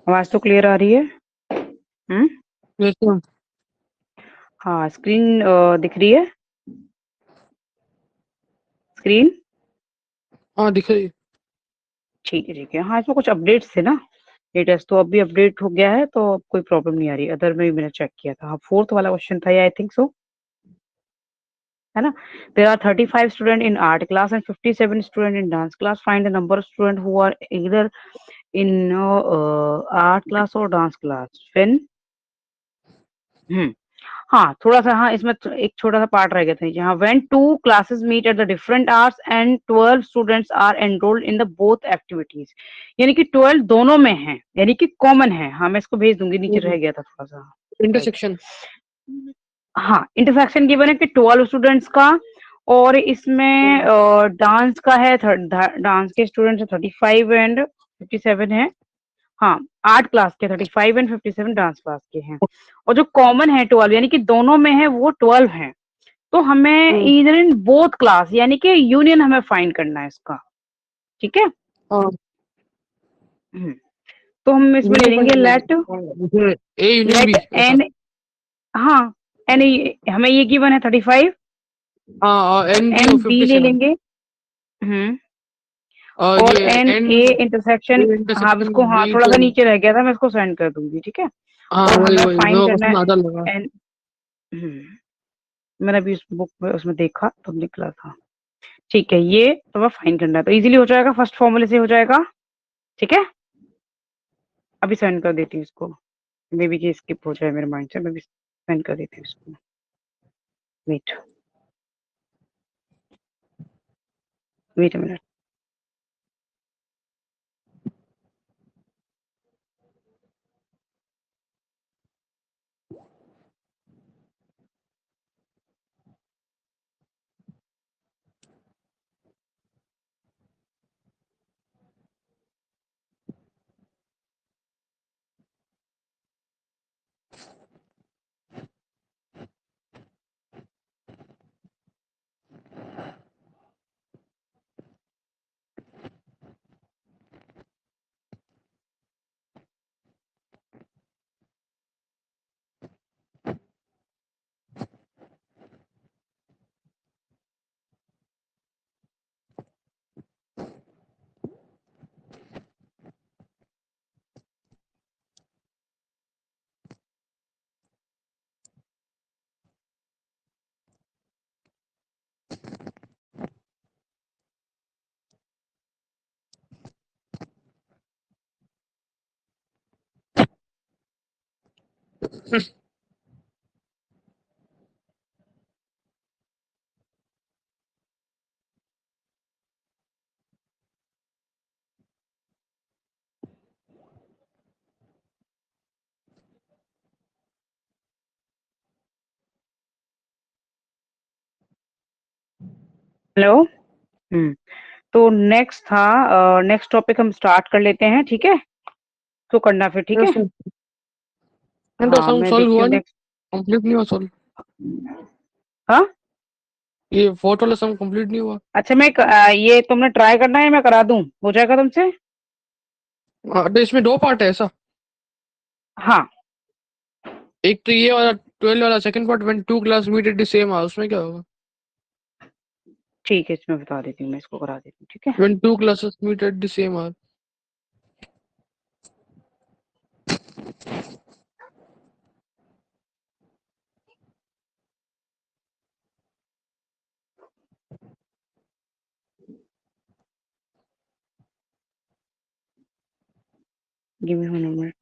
आवाज तो क्लियर आ रही है? Yes ma'am. हाँ, स्क्रीन दिख रही है? स्क्रीन हाँ दिख रही है। ठीक है, ठीक है। हाँ, इसमें कुछ अपडेट्स थे ना लेटेस्ट, तो अभी अपडेट हो गया है, तो अब कोई प्रॉब्लम नहीं आ रही। अदर में भी मैंने चेक किया था। हाँ, फोर्थ वाला क्वेश्चन था ये, आई थिंक सो, है ना? There are 35 student in art class and 57 student in dance class. Find the number of student who are either in art class और डांस क्लास व्हेन। हम्म हाँ, थोड़ा-सा, हाँ, इसमें एक छोटा-सा पार्ट रह गया था नीचे। हाँ, when 2 classes meet at the different hours and 12 students are enrolled in the both activities. यानी कि 12 दोनों में है, यानी कि कॉमन है। हाँ, मैं इसको भेज दूंगी, नीचे रह गया था थोड़ा-सा। राइट। इंटरसेक्शन। हाँ, इंटरसेक्शन गिवन है कि 12 स्टूडेंट्स का, और इसमें डांस का है, डांस के स्टूडेंट्स 35 एंड 57 है। हाँ, आर्ट क्लास के 35 एंड 57 डांस क्लास के हैं। और जो कॉमन है 12, यानी कि दोनों में है, वो 12 है। तो हमें ईदर इन बोथ क्लास, यानी कि यूनियन हमें फाइंड करना है इसका। ठीक है। हाँ हम्म, तो हम इसमें ले यूनियन लेंगे लेट ए यूनियन बी ऐसा। एन। हाँ, एन, हमें ये गिवन है 35, हाँ और और एन बी और एन बी ले 57। लेंगे। हम्म और और ये N N A A intersection. हाँ, अब इंटरसेक्शन इसको, हाँ, बी थोड़ा सा 12। नीचे रह गया था, मैं इसको सेंड कर दूंगी। ठीक है। हाँ और वही हमें वही फाइंड दो करना क्वेश्चन है आधा लगा। एन। मैंने अभी उस बुक में उसमें देखा तब निकला था। ठीक है, ये तो मैं फाइन करना है, तो इजीली हो जाएगा, फर्स्ट फॉर्मूले से हो जाएगा। ठीक है, अभी सेंड कर देती हूँ इसको। मे बी ये स्किप हो जाए मेरे माइंड से, मैं भी सेंड कर देती हूँ इसको। Wait, wait a minute. Hello. तो नेक्स्ट था, नेक्स्ट टॉपिक हम स्टार्ट कर लेते हैं। ठीक है, तो करना फिर। ठीक है। तो हाँ, सम मैं सॉल्व देखती हुआ हूँ नहीं, नेक्स्ट। कंप्लीट नहीं हुआ सॉल्व। हाँ, ये फोर्थ वाला सम कंप्लीट नहीं हुआ। अच्छा, ये तुमने ट्राई करना है, मैं करा दूं, हो जाएगा तुमसे? तो इसमें दो पार्ट है ऐसा। हाँ, एक तो ये वाला 12 वाला, second part when two class meet at the same hour, उसमें क्या होगा? ठीक है, इसमें बता देती हूँ, मैं इसको करा देती हूँ। ठीक है। When two classes meet at the same hour. Give me one minute.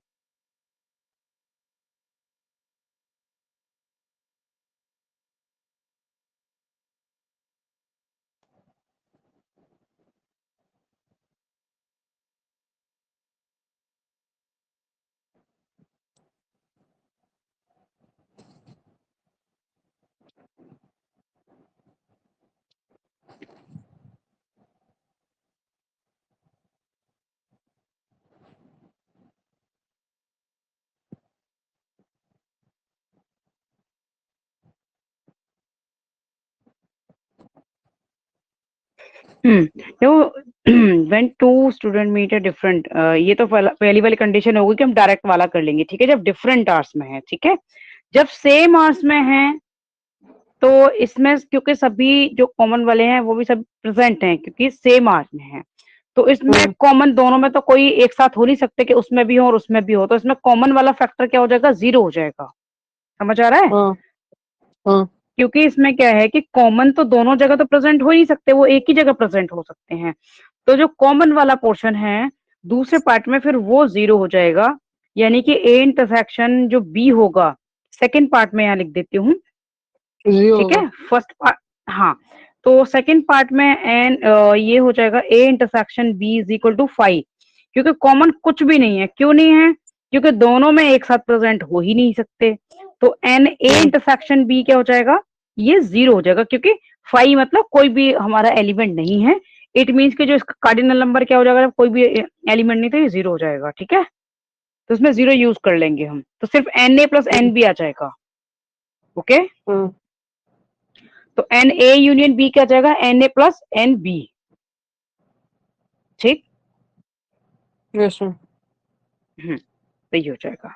तो when two student meet a different, ये तो पहली वाली कंडीशन होगी कि हम डायरेक्ट वाला कर लेंगे, ठीक है, जब डिफरेंट आवर्स में है, ठीक है। जब सेम आवर्स में है तो इसमें क्योंकि सभी जो कॉमन वाले हैं वो भी सब प्रेजेंट हैं क्योंकि सेम आवर्स में है, तो इसमें कॉमन दोनों में तो कोई एक साथ हो नहीं सकते कि उसमें भी हो और उसमें भी हो, तो इसमें कॉमन वाला फैक्टर क्या हो जाएगा, 0 हो जाएगा। समझ आ रहा है? हाँ हाँ क्योंकि इसमें क्या है कि कॉमन तो दोनों जगह तो प्रेजेंट हो ही नहीं सकते, वो एक ही जगह प्रेजेंट हो सकते हैं। तो जो कॉमन वाला पोर्शन है दूसरे पार्ट में फिर वो 0 हो जाएगा, यानी कि ए इंटरसेक्शन जो बी होगा, सेकंड पार्ट में यहाँ लिख देती हूँ, जीरो ठीक होगा। है, फर्स्ट पार्ट। हाँ, तो सेकंड पार्ट में एन ये हो जाएगा A intersection B is equal to 5, क्योंकि कॉमन कुछ भी नहीं है। क्यों नहीं है? क्योंकि दोनों में एक साथ प्रेजेंट हो ही नहीं सकते। तो एन ए इंटरसेक्शन बी क्या हो जाएगा, ये 0 हो जाएगा, क्योंकि 5 मतलब कोई भी हमारा एलिमेंट नहीं है। इट मीन्स कि जो इसका कार्डिनल नंबर क्या हो जाएगा, जब कोई भी एलिमेंट नहीं तो ये 0 हो जाएगा, ठीक है। तो इसमें 0 यूज कर लेंगे हम, तो सिर्फ N A plus N B आ जाएगा। ओके, तो एन ए यूनियन बी क्या जाएगा, N A plus N B, ठीक। Yes ma'am. तो ये हो जाएगा।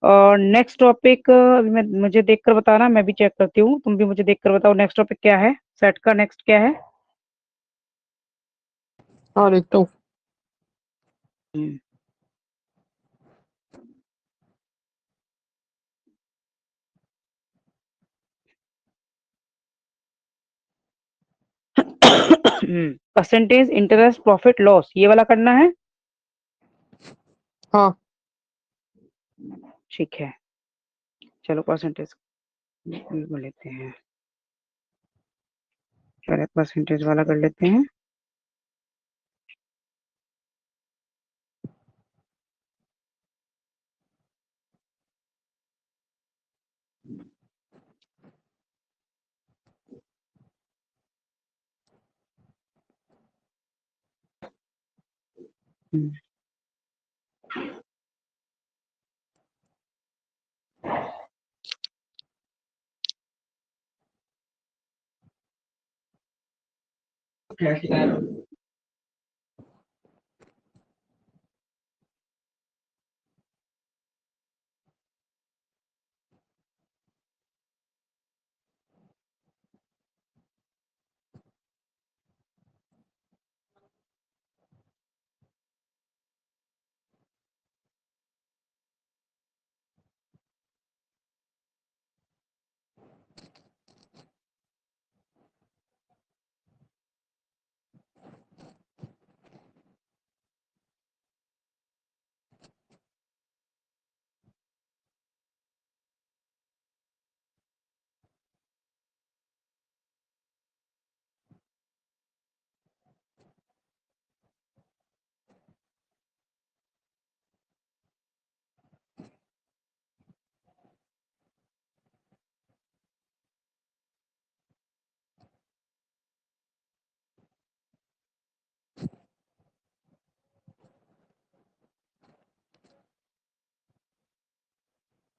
और नेक्स्ट टॉपिक अभी मैं मुझे देखकर बताना, मैं भी चेक करती हूँ, तुम भी मुझे देखकर बताओ नेक्स्ट टॉपिक क्या है, सेट का नेक्स्ट क्या है। हाँ देखता हूँ। परसेंटेज इंटरेस्ट प्रॉफिट लॉस ये वाला करना है, हाँ ठीक है। चलो परसेंटेज लेते हैं, पहले परसेंटेज वाला कर लेते हैं।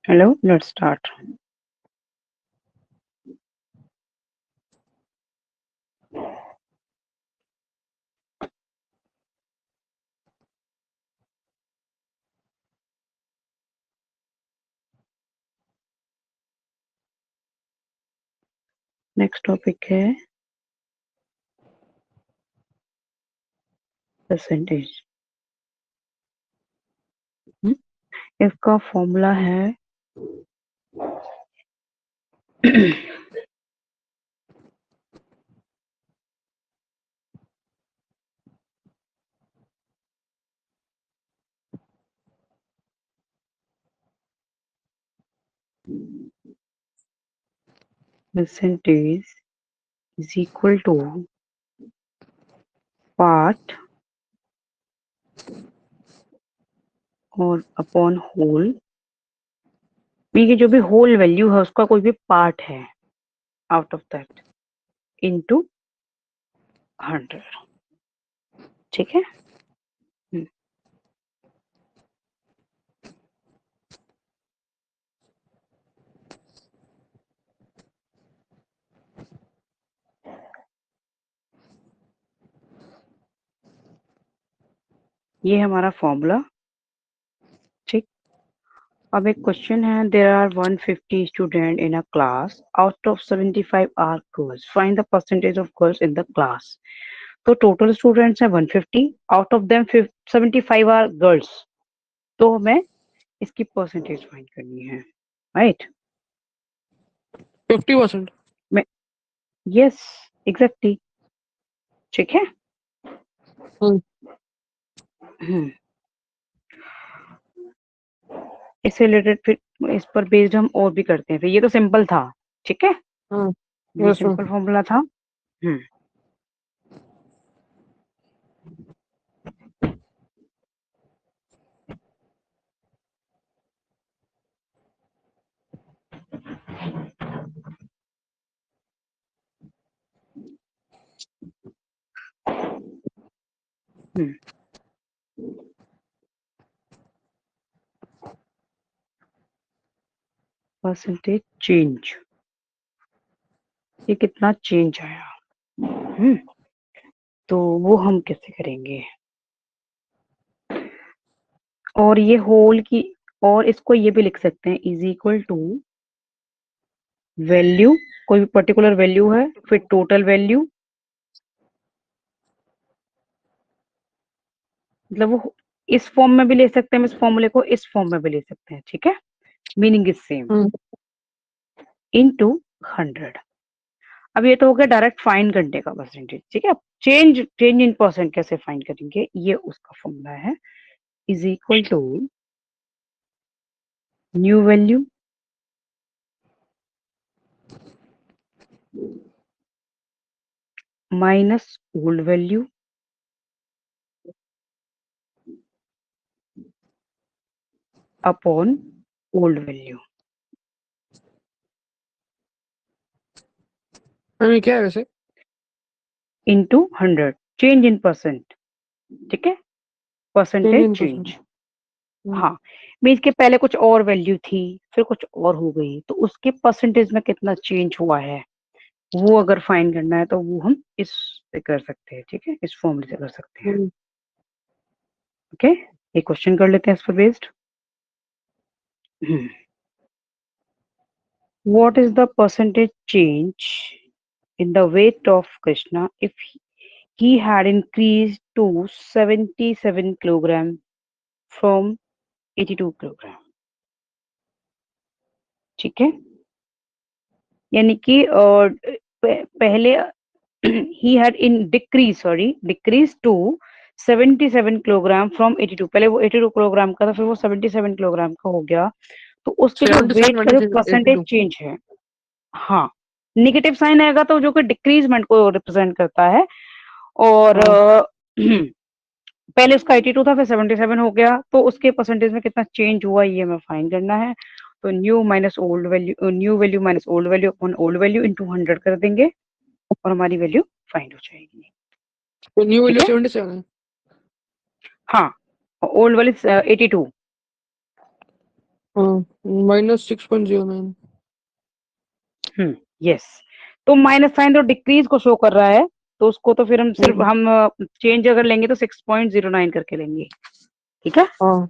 Hello, let's start. Next topic है परसेंटेज। इसका फॉर्मूला है percentage is equal to part और अपॉन होल, ये जो भी होल वैल्यू है उसका कोई भी पार्ट है आउट ऑफ दैट इनटू 100, ठीक है। ये हमारा फॉर्मूला, ठीक। अब एक क्वेश्चन है, there are 150 student in a class, out of 75 are girls, find the percentage of girls in the class. तो टोटल स्टूडेंट्स हैं 150, out of them 75 are girls, तो हमें इसकी परसेंटेज फाइंड करनी है, राइट। 50%। यस, एग्जैक्टली, ठीक है। हम्म हम्म, इससे रिलेटेड फिर इस पर बेस्ड हम और भी करते हैं, फिर ये तो सिंपल था, ठीक है, हम्म ये यस मैम। सिंपल फॉर्मूला था। हम्म हम्म परसेंटेज चेंज, ये कितना चेंज आया। हम्म तो वो हम कैसे करेंगे, और ये होल की, और इसको ये भी लिख सकते हैं इज इक्वल टू वैल्यू, कोई भी पर्टिकुलर वैल्यू है, फिर टोटल वैल्यू, मतलब वो इस फॉर्म में भी ले सकते हैं, हम इस फॉर्मूले को इस फॉर्म में भी ले सकते हैं, ठीक है, meaning is same, hmm into 100। अब ये तो हो गया डायरेक्ट फाइंड करने का परसेंटेज, ठीक है। अब चेंज चेंज इन परसेंट कैसे फाइंड करेंगे, ये उसका फॉर्मूला है, is equal to new value minus old value upon old value ma'am ये क्या है वैसे? इनटू 100, चेंज इन परसेंट, ठीक है, change percentage in change. Percent. हाँ, मीन्स के पहले कुछ और वैल्यू थी, फिर कुछ और हो गई, तो उसके परसेंटेज में कितना चेंज हुआ है, वो अगर फाइंड करना है तो वो हम इस से कर सकते हैं, ठीक है, इस फॉर्मूले से कर सकते हैं, हम्म ओके। ये क्वेश्चन कर लेते हैं इस पर based. What is the percentage change in the weight of Krishna if he had increased to 77 kilogram from 82 kilogram? ठीक है, यानी कि पहले he had in decrease to 77 kilogram from 82, पहले वो 82 किलोग्राम का था, फिर वो 77 किलोग्राम का हो गया, तो उसके जो 77 वेट का जो 23 परसेंटेज 82। चेंज है, हाँ, निगेटिव साइन आएगा तो जो कि डिक्रीजमेंट को रिप्रेजेंट करता है, और हाँ पहले उसका 82 था, फिर 77 हो गया, तो उसके परसेंटेज में कितना चेंज हुआ ये हमें फाइंड करना है। तो new minus old value, new value minus old value upon old value into 100 कर देंगे, और हमारी वैल्यू फाइंड हो जाएगी, तो न्यू ठीक वैल्यू है। 77 है। हाँ, ओल्ड वाली 82। हाँ -6.09। यस, तो माइनस साइन तो डिक्रीज को शो कर रहा है, तो उसको तो फिर हम सिर्फ हम्म हम चेंज अगर लेंगे तो 6.09 करके लेंगे, ठीक है। हाँ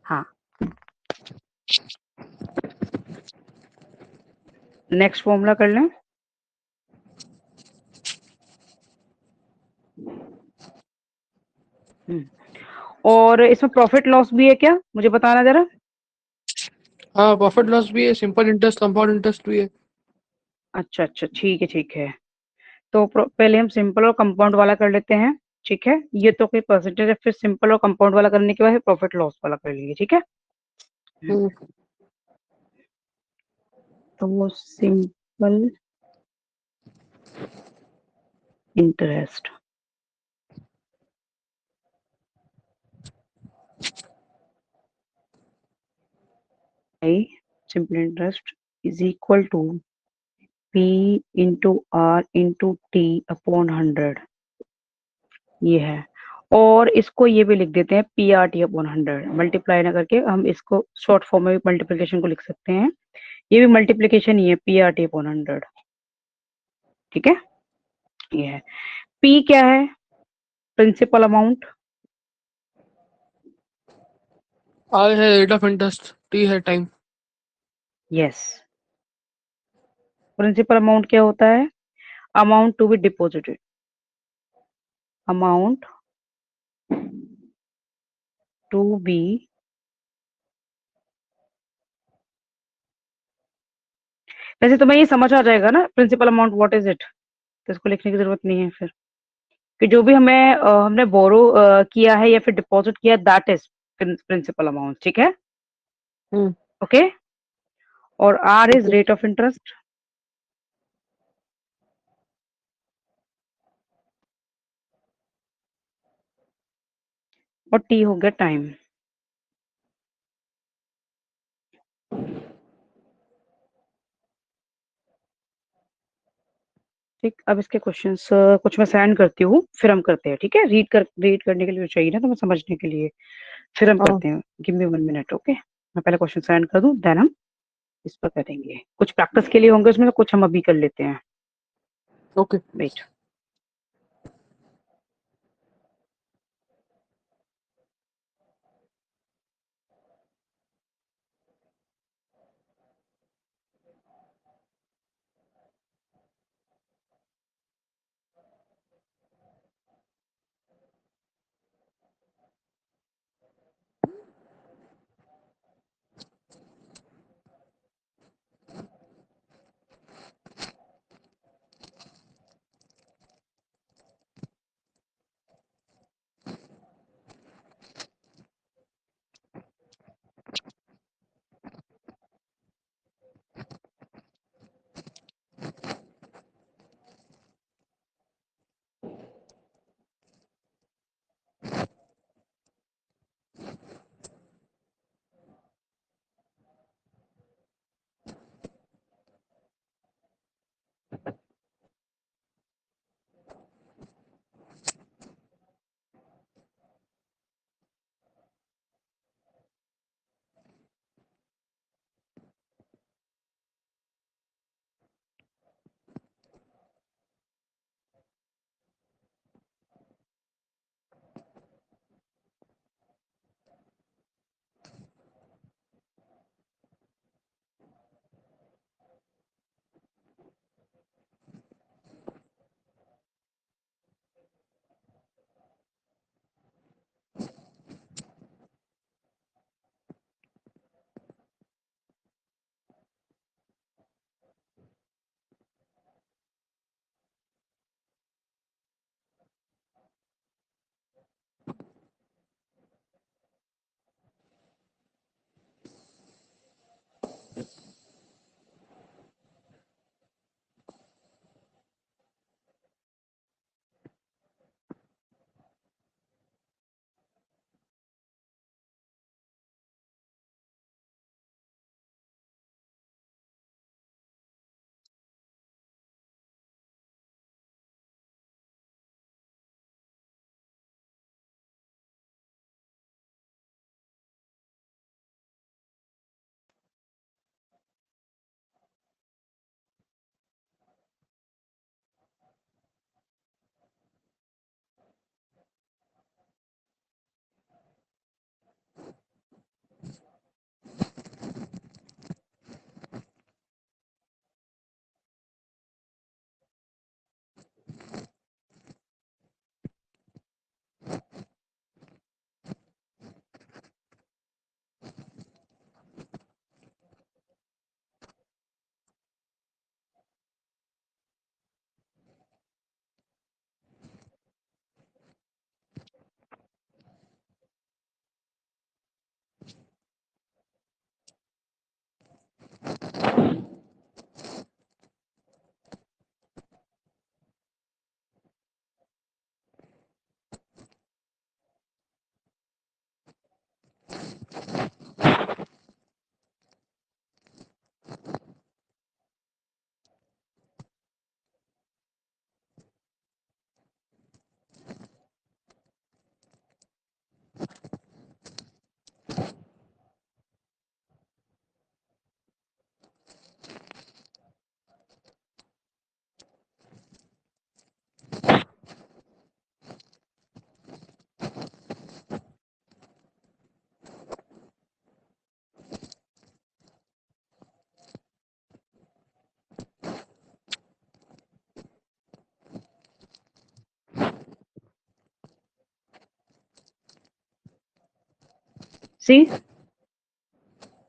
हाँ, नेक्स्ट फॉर्मूला कर लें। हम्म, और इसमें प्रॉफिट लॉस भी है क्या, मुझे बताना जरा। हाँ प्रॉफिट लॉस भी है, सिंपल इंटरेस्ट कंपाउंड इंटरेस्ट भी है। अच्छा अच्छा, ठीक है ठीक है, तो पहले हम सिंपल और कंपाउंड वाला कर लेते हैं, ठीक है, ये तो कोई परसेंटेज है, फिर सिंपल और कंपाउंड वाला करने के बाद प्रॉफिट लॉस वाला कर लेंगे, ठीक है। हम्म तो वो simple interest I, simple interest is equal to P into R into T upon 100, ये है। और इसको ये भी लिख देते हैं P R T upon 100, multiply ना करके हम इसको शॉर्ट फॉर्म में भी मल्टीप्लिकेशन को लिख सकते हैं, ये भी मल्टीप्लिकेशन ही है, पी आर टी अपॉन 100, ठीक है। ये है, पी क्या है, प्रिंसिपल अमाउंट, I है rate of interest, T है time. यस। प्रिंसिपल अमाउंट क्या होता है? Amount to be deposited, amount to be वैसे तुम्हें ये समझ आ जाएगा ना principal amount what is it, तो इसको लिखने की जरूरत नहीं है फिर, कि जो भी हमने बोरो किया है या फिर डिपॉजिट किया है दैट इज प्रिंसिपल अमाउंट, ठीक है? हम्म। ओके। और R is Okay. Rate of interest, और टी हो गया टाइम। ठीक, अब इसके क्वेश्चंस कुछ मैं सेंड करती हूँ, फिर हम करते हैं, ठीक है? रीड करने के लिए चाहिए ना, तो मैं समझने के लिए, फिर हम हाँ। करते हैं। Give me 1 minute, okay? मैं पहले क्वेश्चन सेंड कर दूं, देन हम इस पर करेंगे। कुछ प्रैक्टिस के लिए होंगे उसमें, तो कुछ हम अभी कर लेते हैं। Okay. वेट। सी?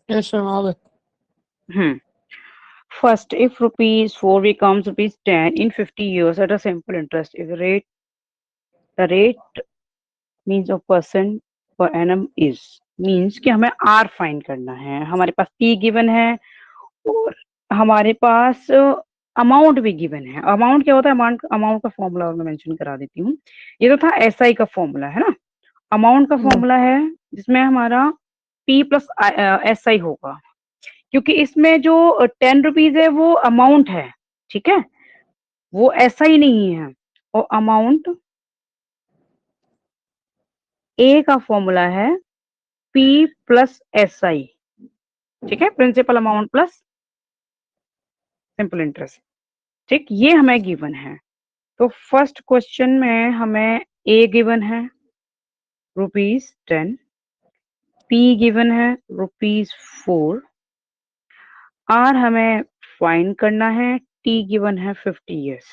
यस मैम आ गए। First, if rupees 4 becomes rupees 10 in 50 years at a simple interest, if the rate means of percent per annum is, means कि हमें R फाइंड करना है, हमारे पास P गिवन है और हमारे पास अमाउंट भी गिवन है। अमाउंट क्या होता है? अमाउंट का फॉर्मूला मैं मेंशन करा देती हूँ। ये तो था SI का फॉर्मूला, है ना। अमाउंट का फॉर्मूला है जिसमें हमारा P प्लस SI होगा, क्योंकि इसमें जो 10 रुपीज है वो अमाउंट है, ठीक है, वो ऐसा ही नहीं है। और अमाउंट ए का फॉर्मूला है P प्लस SI, ठीक है, principal amount plus simple interest, ठीक। ये हमें गिवन है। तो फर्स्ट क्वेश्चन में हमें ए गिवन है ₹10, P गिवन है ₹4, R हमें फाइंड करना है, T गिवन है 50 इयर्स,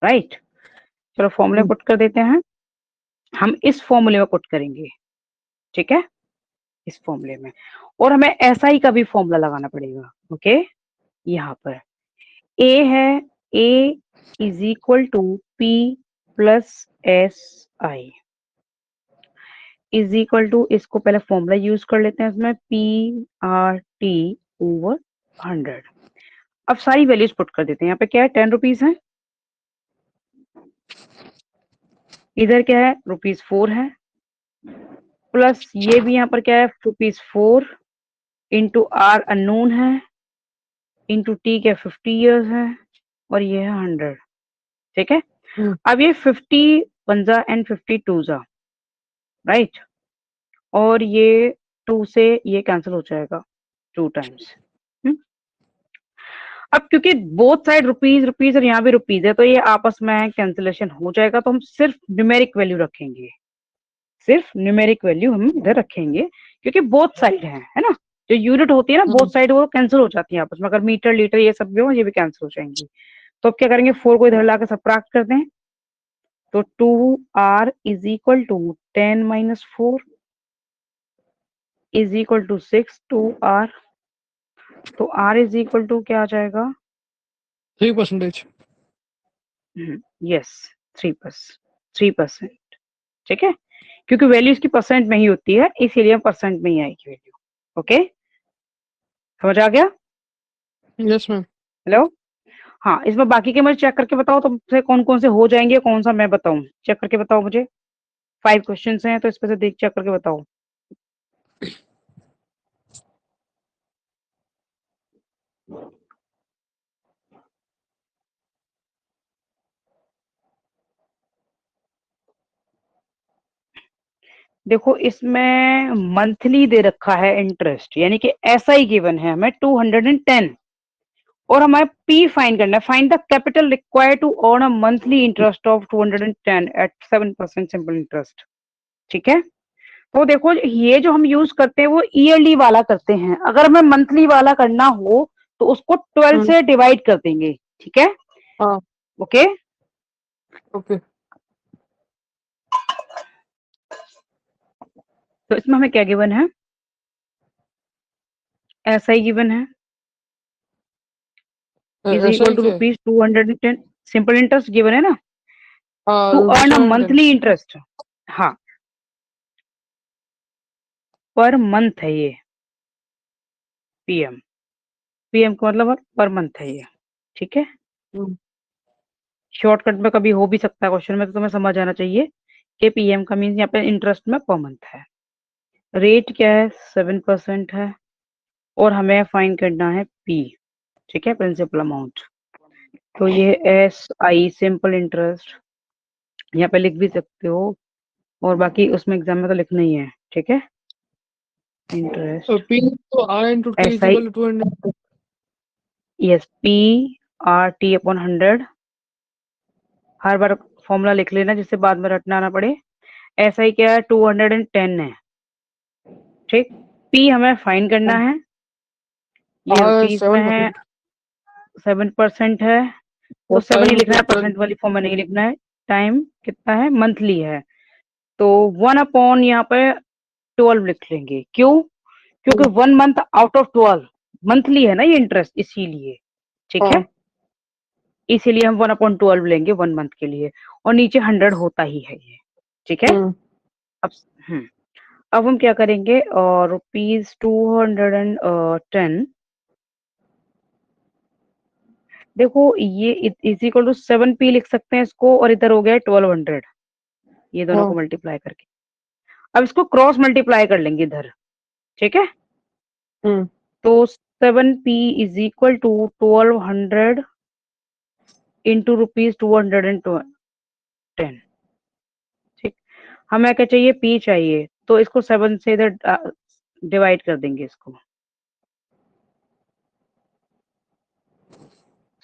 राइट। चलो फॉर्मूले पुट कर देते हैं। हम इस फॉर्मूले में पुट करेंगे, ठीक है, इस फॉर्मूले में। और हमें SI का भी फॉर्मूला लगाना पड़ेगा, ओके। यहाँ पर A है, A is equal to P plus SI is equal to, इसको पहले फॉर्मूला यूज कर लेते हैं इसमें, PRT ओवर 100। अब सारी वैल्यूज पुट कर देते हैं। यहाँ पे क्या है? 10 रुपीज है, इधर क्या है? ₹4 है, प्लस ये भी यहाँ पर क्या है? ₹4 इंटू R अननोन है, इंटू T क्या 50 इयर्स है, और ये है 100, ठीक है। अब ये 50 1 एंड 50 2 राइट, और ये 2 से ये कैंसिल हो जाएगा 2 टाइम्स। अब क्योंकि बोथ साइड रुपीज रुपीज और यहाँ भी रुपीज है, तो ये आपस में कैंसिलेशन हो जाएगा। तो हम सिर्फ न्यूमेरिक वैल्यू रखेंगे, सिर्फ न्यूमेरिक वैल्यू हम इधर रखेंगे, क्योंकि बोथ साइड है ना। जो यूनिट होती है ना, बोथ साइड वो कैंसिल हो जाती है आपस में। अगर मीटर लीटर ये सब भी हो, ये भी कैंसिल हो जाएंगी। तो अब क्या करेंगे? 4 को इधर लाकर सबट्रैक्ट कर दें, तो 2R is equal to 10 minus 4 is equal to 6 2R। तो R इज इक्वल टू क्या आ जाएगा? 3%। यस, 3%, ठीक है, क्योंकि वैल्यू इसकी परसेंट में ही होती है, इसीलिए हम परसेंट में ही आएगी वैल्यू। ओके, समझ आ गया? Yes ma'am. हेलो, हाँ, इसमें बाकी के मुझे चेक करके बताओ तुमसे कौन कौन से हो जाएंगे, कौन सा मैं बताऊं, चेक करके बताओ मुझे। 5 क्वेश्चन हैं, तो इसमें से देख चेक करके बताओ। देखो, इसमें मंथली दे रखा है इंटरेस्ट, यानी कि ऐसा ही गिवन है हमें 210, और हमें P फाइंड करना है। Find the capital required to earn a monthly interest of 210 at 7% simple interest, ठीक है। तो देखो, ये जो हम यूज करते हैं वो ईयरली वाला करते हैं। अगर हमें मंथली वाला करना हो तो उसको 12 से डिवाइड कर देंगे, ठीक है। हाँ, ओके, ओके। तो इसमें हमें क्या गिवन है? ऐसा ही गिवन है, इज ऐसा इक्वल ही टू क्या है? ₹210 सिंपल इंटरेस्ट गिवन है ना, टू हाँ, अर्न अ 710। Monthly interest. हाँ, पर मंथ है ये, पीएम का मतलब पर मंथ है ये, ठीक है। शॉर्टकट में कभी हो भी सकता है क्वेश्चन में, तो तुम्हें समझ आना चाहिए कि पीएम का मीन्स यहाँ पे इंटरेस्ट में पर मंथ है। रेट क्या है? 7% है, और हमें फाइंड करना है पी, ठीक है, प्रिंसिपल अमाउंट। तो ये SI सिंपल इंटरेस्ट यहाँ पे लिख भी सकते हो, और बाकी उसमें एग्जाम में तो लिखना ही है, ठीक है। इंटरेस्ट P तो R into T is SI, equal to 200। Yes, PRT upon 100। Her bar formula लिख लेना जिससे बाद में रटना ना पड़े। SI क्या है? 210 है, ठीक। P हमें फाइंड करना है, ये R रुपीज में है, 7%। 7% है, तो और 7 ही टाइम लिखना है, कितना? परसेंट वाली फॉर्म में नहीं लिखना है। टाइम कितना है? मंथली है, तो 1 अपॉन यहाँ पे 12 लिख लेंगे। क्यों? क्योंकि 1 मंथ आउट ऑफ 12 मंथली है ना ये इंटरेस्ट, इसीलिए। ठीक है, हाँ इसीलिए हम 1/12 लेंगे 1 मंथ के लिए, और नीचे 100 होता ही है ये। ठीक है। अब हम्म अब हम क्या करेंगे, और ₹210, देखो ये इज इक्वल टू 7p लिख सकते हैं इसको, और इधर हो गया 1200, ये दोनों हाँ को मल्टीप्लाई करके। अब इसको क्रॉस मल्टीप्लाई कर लेंगे इधर। ठीक है, हम्म तो 7p is equal to 1200 into ₹210। ठीक, हमें क्या चाहिए, p चाहिए, तो इसको 7 से इधर डिवाइड कर देंगे इसको।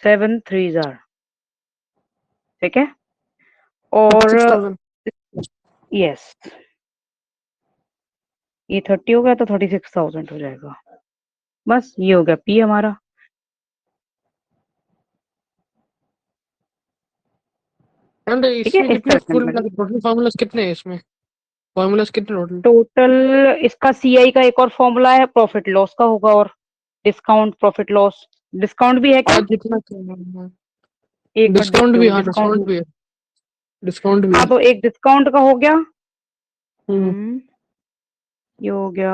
7 3 जार। ठीक है, और 36,000। यस, ये 30 हो गया तो 36,000 हो जाएगा। बस ये हो गया पी हमारा। एंड ठीक है, इसमें इस कितने तरह से हम कुल मिला करेंगे। के टोटल फार्मूलाज कितने हैं इसमें? फार्मूलाज कितने टोटल? टोटल इसका सीआई का एक और फॉर्मूला है, प्रॉफिट लॉस का होगा, और डिस्काउंट, प्रॉफिट लॉस, डिस्काउंट भी है क्या? आज जितना क्या एक मिनट डिस्काउंट देखती भी, हूँ हाँ डिस्काउंट। डिस्काउंट भी है, डिस्काउंट भी हाँ, है। तो एक डिस्काउंट का हो गया। हम्म ये हो गया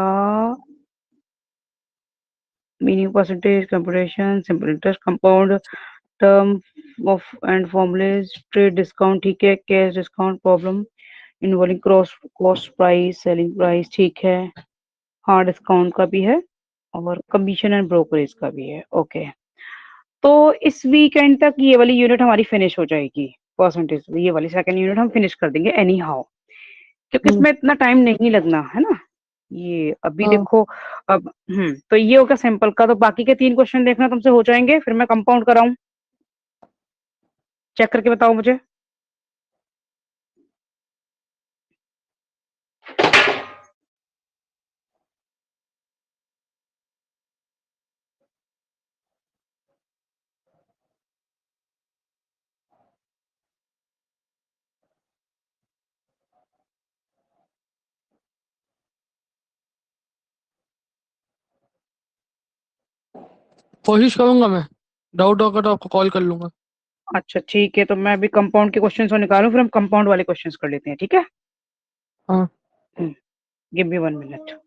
meaning, percentage, computation, simple interest, compound, term of and formulas, trade discount, ठीक है, cash discount, problem involving cross cost price, selling price, ठीक है, हाँ डिस्काउंट का भी है, और कमीशन एंड ब्रोकरेज का भी है। ओके, तो इस वीकेंड तक ये वाली यूनिट हमारी फिनिश हो जाएगी, परसेंटेज ये वाली सेकंड यूनिट हम फिनिश कर देंगे एनी हाउ, क्योंकि हम्म इसमें इतना टाइम नहीं लगना है ना। ये अभी हाँ देखो, अब तो ये हो गया सिंपल का, तो बाकी के 3 क्वेश्चन देखना तुमसे हो जाएंगे, फिर मैं कंपाउंड कराऊं, चेक करके बताओ मुझे। कोशिश करूंगा मैं, डाउट होगा तो आपको कॉल कर लूंगा। अच्छा ठीक है, तो मैं अभी कंपाउंड के क्वेश्चंस निकालूं, फिर हम कंपाउंड वाले क्वेश्चंस कर लेते हैं, ठीक है। हाँ give me 1 minute.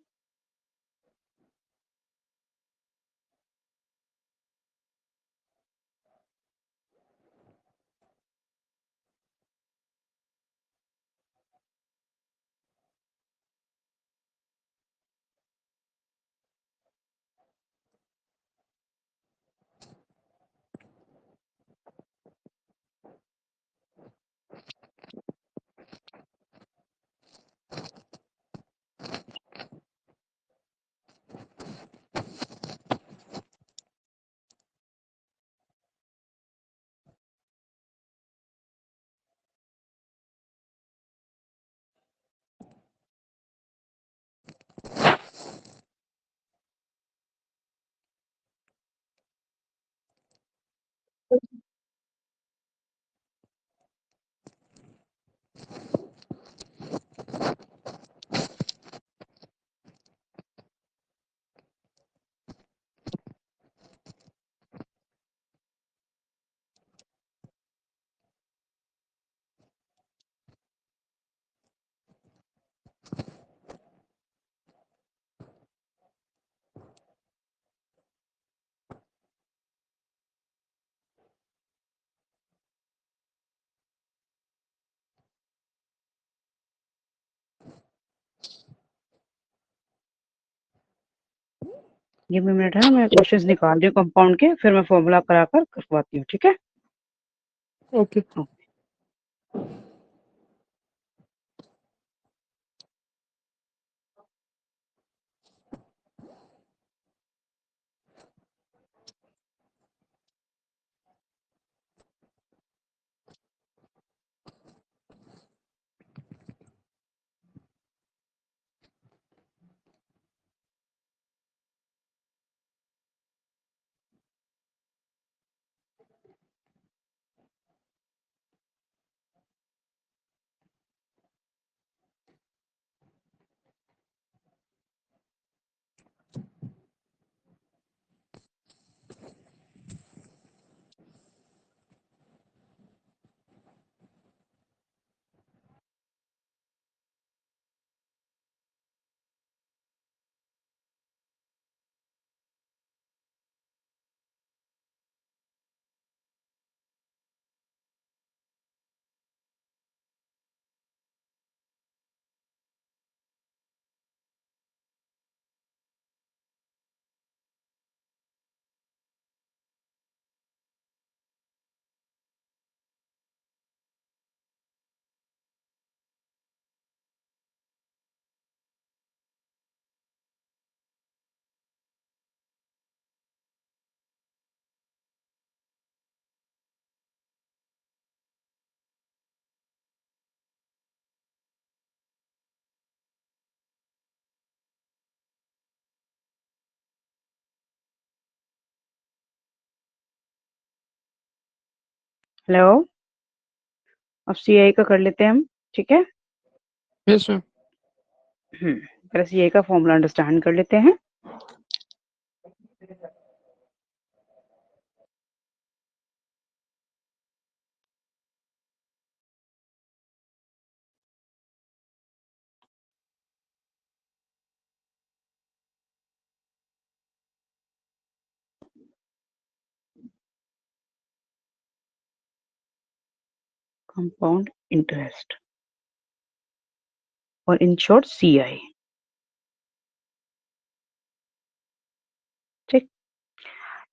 Give me minute, है ना, मैं क्वेश्चंस निकाल रही हूँ कंपाउंड के, फिर मैं फॉर्मूला कराकर करवाती हूँ, ठीक है। ओके। हेलो, अब CI का कर लेते हैं हम, ठीक है। Yes ma'am. पहले CI का फॉर्मूला अंडरस्टैंड कर लेते हैं। कंपाउंड इंटरेस्ट और इन शॉर्ट CI, ठीक।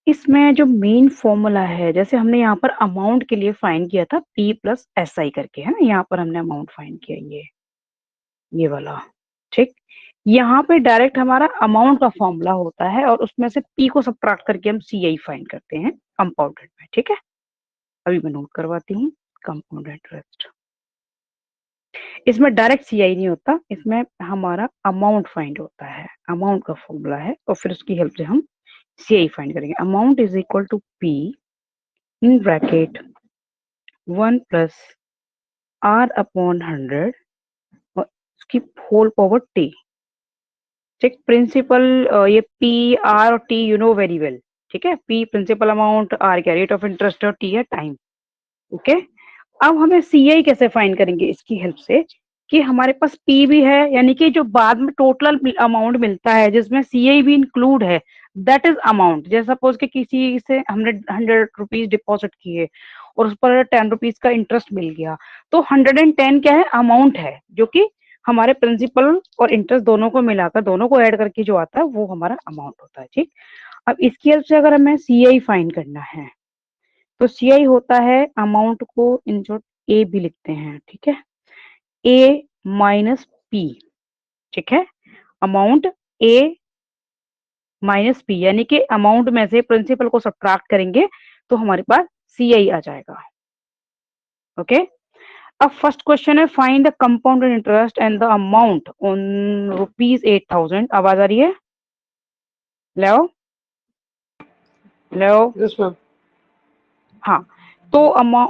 इसमें जो मेन फॉर्मूला है, जैसे हमने यहाँ पर अमाउंट के लिए फाइंड किया था P प्लस SI करके, है ना, यहाँ पर हमने अमाउंट फाइंड किया ये वाला, ठीक। यहाँ पे डायरेक्ट हमारा अमाउंट का फॉर्मूला होता है और उसमें से P को सब्ट्रैक्ट करके हम CI फाइंड करते हैं कंपाउंडेड में, ठीक है। अभी मैं नोट करवाती हूँ, कंपाउंड इंटरेस्ट, इसमें डायरेक्ट CI नहीं होता, इसमें हमारा अमाउंट फाइंड होता है, अमाउंट का फॉर्मूला है और फिर उसकी हेल्प से हम CI फाइंड करेंगे। Amount is equal to P in bracket 1 plus R upon 100 और उसकी होल पावर T, ठीक। प्रिंसिपल, ये P R और T you know very well, ठीक है। P प्रिंसिपल अमाउंट, R क्या रेट ऑफ इंटरेस्ट और T है टाइम, ओके। अब हमें CI कैसे फाइंड करेंगे इसकी हेल्प से, कि हमारे पास P भी है, यानी कि जो बाद में टोटल अमाउंट मिलता है जिसमें CI भी इंक्लूड है, दैट इज अमाउंट। जैसे सपोज कि किसी से हमने 100 रुपीज डिपॉजिट किए और उस पर 10 रुपीज का इंटरेस्ट मिल गया, तो 110 क्या है, अमाउंट है, जो कि हमारे प्रिंसिपल और इंटरेस्ट दोनों को मिलाकर, दोनों को ऐड करके जो आता है वो हमारा अमाउंट होता है, ठीक। अब इसकी हेल्प से अगर हमें CI फाइंड करना है, तो CI होता है, अमाउंट को इन शॉर्ट A भी लिखते हैं, ठीक है, A माइनस P, ठीक है। अमाउंट A माइनस P, यानी कि अमाउंट में से प्रिंसिपल को सब्ट्रैक्ट करेंगे तो हमारे पास CI आ जाएगा, ओके। अब फर्स्ट क्वेश्चन है, find the compounded interest and the amount on ₹8,000। आवाज आ रही है? लो लो, यस मैम। हाँ। तो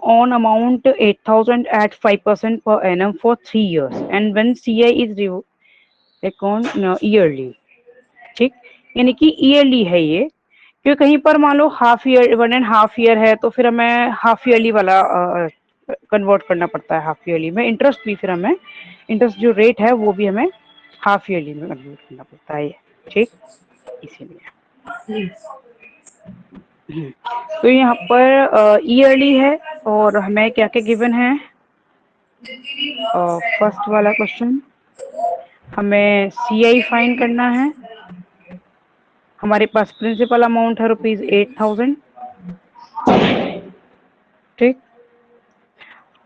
on amount 8,000 at 5% per annum for 3 years and when CI is on yearly, ठीक। यानी कि ईयरली है ये, क्योंकि कहीं पर मान लो हाफ ईयर, 1.5 ईयर है, तो फिर हमें हाफ ईयरली वाला कन्वर्ट करना पड़ता है हाफ ईयरली में। इंटरेस्ट भी फिर हमें, इंटरेस्ट जो रेट है वो भी हमें हाफ ईयरली में कन्वर्ट करना पड़ता है, ठीक, इसीलिए। तो यहाँ पर ईयरली है और हमें क्या क्या गिवन है। फर्स्ट वाला क्वेश्चन, हमें CI फाइंड करना है। हमारे पास प्रिंसिपल अमाउंट है ₹8,000, ठीक।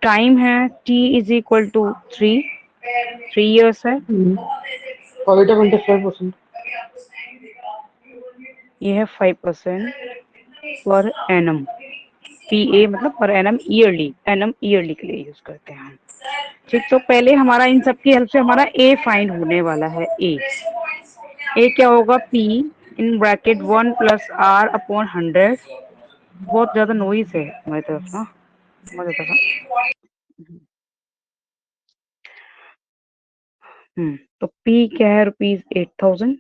टाइम है T is equal to 3 years है। और 5%। ये है 5% पर एनम, PA मतलब per annum yearly, annum yearly के लिए यूज करते हैं हम, ठीक। तो पहले हमारा इन सब की हेल्प से हमारा A फाइंड होने वाला है। A क्या होगा, P in bracket 1 plus R upon 100। बहुत ज्यादा नॉइज है हमारी तरफ ना, बहुत ज्यादा सा। तो P क्या है, ₹8,000।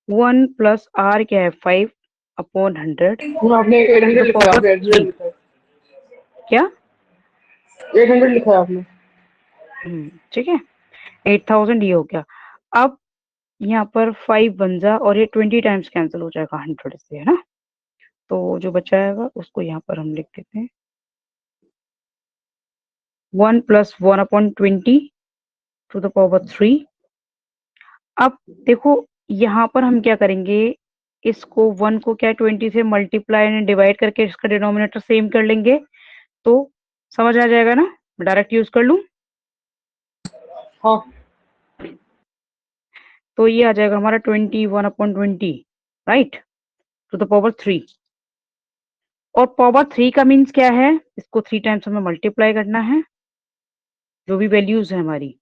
1 प्लस R क्या है, 5 अपॉन 100 आपने 800 तो लिखा है, पावर आपने 800 3। लिखा है, क्या? 800 लिखा है आपने। ठीक है, 8,000 ये हो गया। अब यहाँ पर 5 बन जा और ये 20 टाइम्स कैंसिल हो जाएगा 100 से, है ना। तो जो बचा है उसको यहाँ पर हम लिख देते हैं 1 plus 1 upon 20 to the power 3। अब देखो यहाँ पर हम क्या करेंगे, इसको 1 को क्या 20 से मल्टीप्लाई एंड डिवाइड करके इसका डिनोमिनेटर सेम कर लेंगे, तो समझ आ जाएगा ना, डायरेक्ट यूज कर लूं। हाँ। तो ये आ जाएगा हमारा 21/20, राइट, टू द पावर 3। और पावर 3 का मीन्स क्या है, इसको 3 टाइम्स हमें मल्टीप्लाई करना है, जो भी वैल्यूज है हमारी,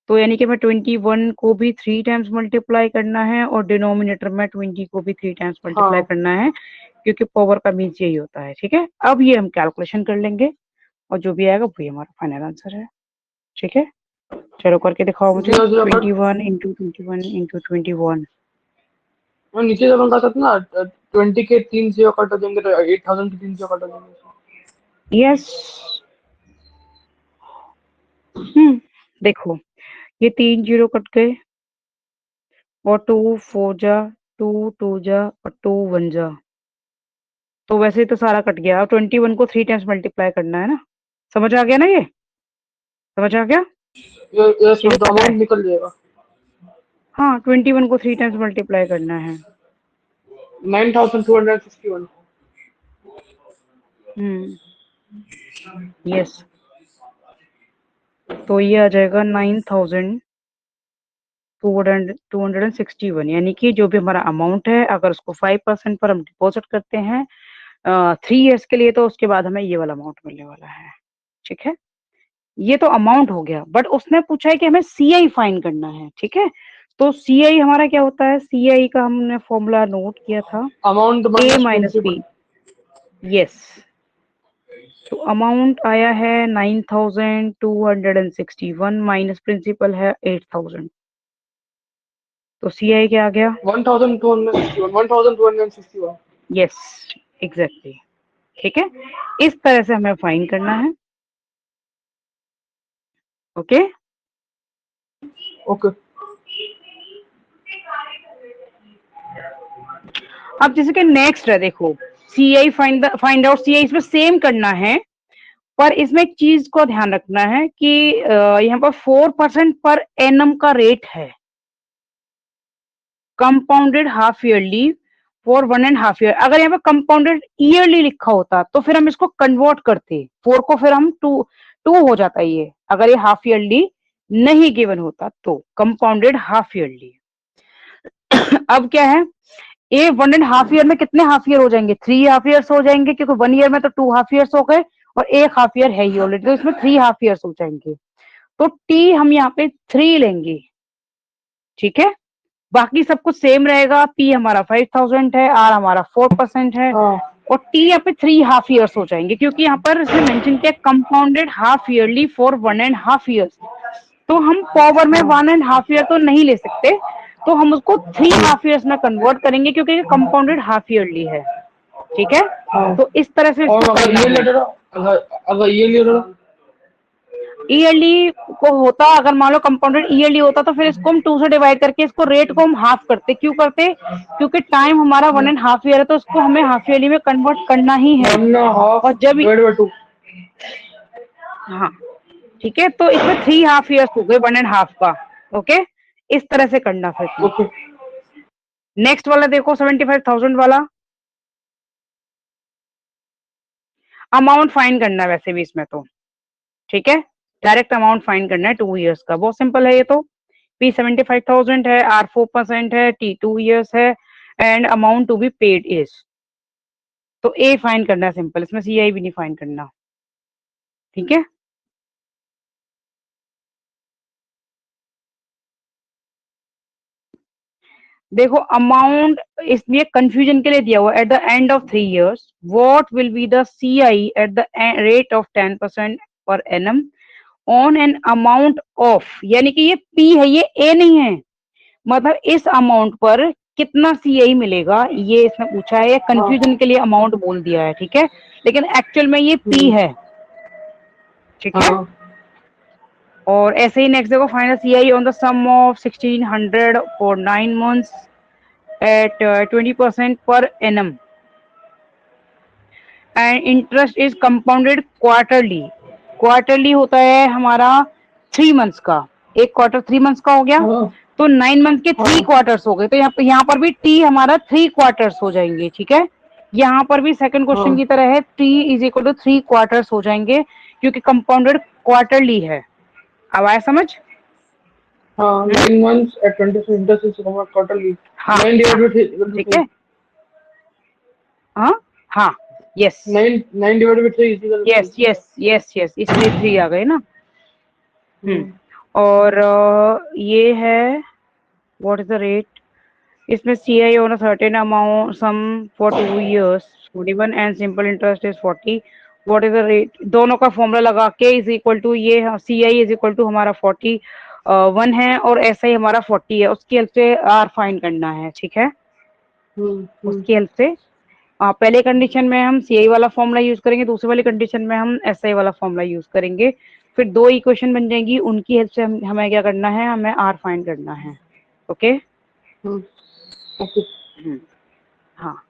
तो यानी कि मैं 21 को भी 3 टाइम्स मल्टीप्लाई करना है और डिनोमिनेटर में 20 को भी 3 टाइम्स मल्टीप्लाई हाँ करना है, क्योंकि पावर का मीन्स यही होता है। ठीक है, अब ये हम कैलकुलेशन कर लेंगे और जो भी आएगा वही हमारा फाइनल आंसर है। ठीक है, चलो करके दिखाओ मुझे। 0 0 कट 21 इंटू 21 इंटू 21। और नीचे जब हम कर सकते ना 20 के 3 0 कट हो जाएंगे तो 8000 के 3 0 कट हो जाएंगे। यस। देखो ये 3 जीरो कट गए और 2 4 जा, 2 2 जा और 2 1 जा, तो वैसे ही तो सारा कट गया। अब 21 को 3 टाइम्स मल्टीप्लाई करना है ना, समझ आ गया ना? ये समझ आ गया, ये ये जो तो कटा अमाउंट है। निकल जाएगा। हाँ 21 को 3 टाइम्स मल्टीप्लाई करना है। 9261। यस, तो ये आ जाएगा 9261, यानी कि जो भी हमारा अमाउंट है, अगर उसको 5% पर हम डिपॉजिट करते हैं 3 इयर्स के लिए, तो उसके बाद हमें ये वाला अमाउंट मिलने वाला है। ठीक है, ये तो अमाउंट हो गया, बट उसने पूछा है कि हमें सीआई फाइंड करना है। ठीक है, तो सीआई हमारा क्या होता है? सीआई का हमने फॉर्मूला नोट किया था, amount A minus minus principal. P. Yes, तो अमाउंट आया है 9261 माइनस प्रिंसिपल है 8000, तो सीआई क्या आ गया? 1261 1261। Yes, exactly. ठीक है, इस तरह से हमें फाइंड करना है। ओके, ओके अब जैसे कि नेक्स्ट है, देखो सीआई फाइंड आउट सीआई इसमें सेम करना है, पर इसमें एक चीज को ध्यान रखना है कि यहाँ पर 4% पर एनम का रेट है, compounded half yearly for 1.5 year. अगर यहाँ पे कंपाउंडेड ईयरली लिखा होता तो फिर हम इसको कन्वर्ट करते, 4 को फिर हम 2 हो जाता ये, अगर ये हाफ ईयरली नहीं गिवन होता तो कंपाउंडेड हाफ ईयरली। अब क्या है, ये 1.5 ईयर में कितने हाफ ईयर हो जाएंगे? 3 हाफ ईयर्स हो जाएंगे, क्योंकि 1 ईयर में तो 2 हाफ ईयर्स हो गए और 1 हाफ ईयर है ही ऑलरेडी, तो इसमें 3 हाफ ईयर्स हो जाएंगे। तो टी हम यहाँ पे 3 लेंगे। ठीक है, बाकी सब कुछ सेम रहेगा। पी हमारा 5000 है, आर हमारा 4% है, हाँ और टी यहाँ पे 3 हाफ ईयर्स हो जाएंगे, क्योंकि यहाँ पर इसने मेंशन किया compounded half yearly for 1.5 years. तो हम पावर में 1.5 ईयर तो नहीं ले सकते, तो हम उसको 3 हाफ ईयर्स में कन्वर्ट करेंगे, क्योंकि ये कंपाउंडेड हाफ ईयरली है। ठीक है, हाँ। तो इस तरह से और इसको अगर करना ये है। लेटर अगर ये लेटर ईयरली को होता, अगर मान लो कंपाउंडेड ईयरली होता तो फिर इसको हम 2 से डिवाइड करके इसको रेट को हम हाफ करते। क्यों करते? क्योंकि टाइम हमारा 1.5 ईयर है, तो उसको हमें हाफ ईयरली में कन्वर्ट करना ही है। 1.5 और जब डिवाइड बाय 2। हाँ ठीक है, तो इसमें 3 हाफ ईयर्स हो गए 1.5 का। ओके, इस तरह से करना फिर इसमें। ओके नेक्स्ट वाला देखो 75,000 वाला, अमाउंट फाइंड करना है वैसे भी इसमें तो। ठीक है, डायरेक्ट अमाउंट फाइंड करना है 2 इयर्स का, बहुत सिंपल है ये तो। पी 75,000 है, आर 4% है, टी 2 इयर्स है, and amount to be paid is, तो ए फाइंड करना है सिंपल, इसमें सी आई भी नहीं फाइंड करना। ठीक है, देखो अमाउंट इसलिए कंफ्यूजन के लिए दिया हुआ, at the end of 3 years what will be the C I at the rate of 10% per annum on an amount of, यानी कि ये पी है, ये ए नहीं है, मतलब इस अमाउंट पर कितना सीआई मिलेगा, ये इसमें पूछा है। हाँ कंफ्यूजन के लिए अमाउंट बोल दिया है। ठीक है, लेकिन एक्चुअल में ये पी है। ठीक है, हाँ और ऐसे ही नेक्स्ट देखो, final CI on the sum of 1600 for 9 months at 20% per annum and interest is compounded quarterly. Quarterly होता है हमारा 3 मंथ्स का, एक क्वार्टर 3 मंथ्स का हो गया, हाँ तो 9 मंथ के 3 क्वार्टर्स हो गए, तो यहाँ पर भी टी हमारा 3 क्वार्टर्स हो जाएंगे। ठीक है, यहाँ पर भी सेकंड क्वेश्चन की तरह है, T is equal to 3 quarters हो जाएंगे, क्योंकि कंपाउंडेड क्वार्टरली है। अब आया समझ? हाँ 9 months at 20 interest is quarterly. हाँ 9 डिवाइड बाय ठीक 3। है, हाँ हाँ, yes 9 divide by 3 is equal to yes yes yes yes, इसलिए 3 आ गए ना। और ये है व्हाट इज द रेट, इसमें CI on a certain amount sum for 2 years 41 and simple interest is 40, what is the rate, दोनों का फॉर्मूला लगा के इज इक्वल टू ये CI इज इक्वल टू हमारा 41 है और SI हमारा 40 है, उसकी हेल्प से R फाइंड करना है, ठीक है। उसकी हेल्प से पहले कंडीशन में हम CI वाला फॉर्मूला यूज करेंगे, दूसरी वाली कंडीशन में हम SI वाला फॉर्मूला यूज करेंगे, फिर दो इक्वेशन बन जाएंगी, उनकी हेल्प से हमें क्या करना है, हमें R फाइंड करना है। ओके ओके हाँ,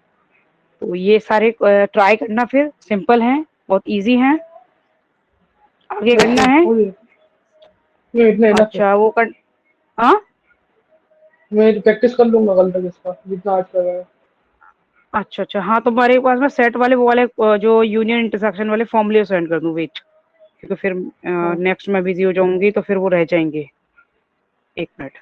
तो ये सारे ट्राई करना, फिर सिंपल हैं, बहुत इजी हैं, आगे करना है। नहीं इतना इनफ है। अच्छा वो कर हाँ मैं प्रैक्टिस कर लूंगा कल तक इसका जितना आज कर रहा है। अच्छा अच्छा, हाँ तुम्हारे पास मैं सेट वाले वो वाले जो यूनियन इंटरसेक्शन वाले फॉर्मूले सेंड कर दूं, वेट, क्योंकि फिर हाँ नेक्स्ट मैं बिजी हो जाऊंगी तो फिर वो रह जाएंगे। एक मिनट,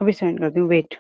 अभी सेंड कर दूं, वेट।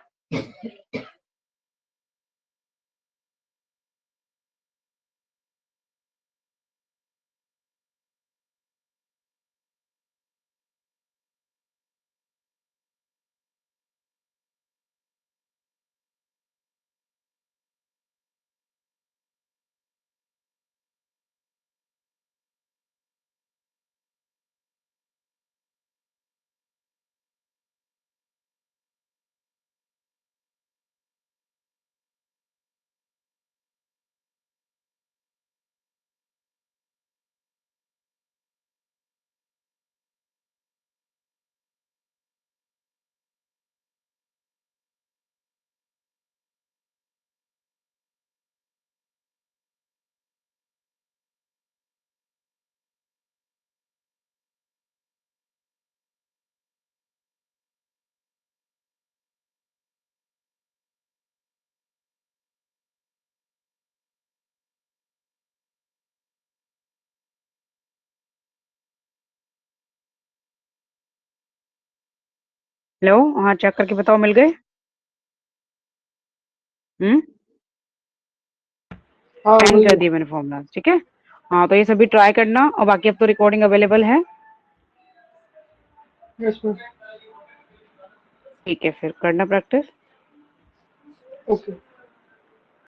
हेलो, हाँ चेक करके बताओ, मिल गए? हाँ सेंड मिल कर गया। दिए मैंने फॉर्मूला, ठीक है। हाँ तो ये सभी ट्राई करना, और बाकी अब तो रिकॉर्डिंग अवेलेबल है, यस मैम। ठीक है, फिर करना प्रैक्टिस। ओके